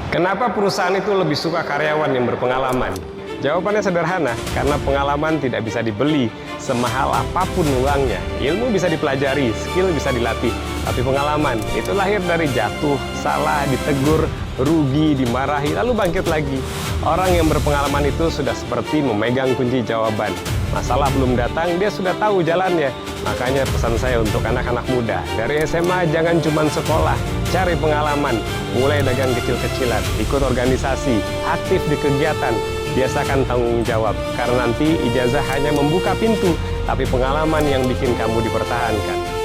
Kenapa perusahaan itu lebih suka karyawan yang berpengalaman? Jawabannya sederhana, karena pengalaman tidak bisa dibeli semahal apapun uangnya. Ilmu bisa dipelajari, skill bisa dilatih, tapi pengalaman itu lahir dari jatuh, salah, ditegur, rugi, dimarahi, lalu bangkit lagi. Orang yang berpengalaman itu sudah seperti memegang kunci jawaban. Masalah belum datang, dia sudah tahu jalannya. Makanya pesan saya untuk anak-anak muda, dari SMA jangan cuma sekolah, cari pengalaman, mulai dagang kecil-kecilan, ikut organisasi, aktif di kegiatan, biasakan tanggung jawab, karena nanti ijazah hanya membuka pintu, tapi pengalaman yang bikin kamu dipertahankan.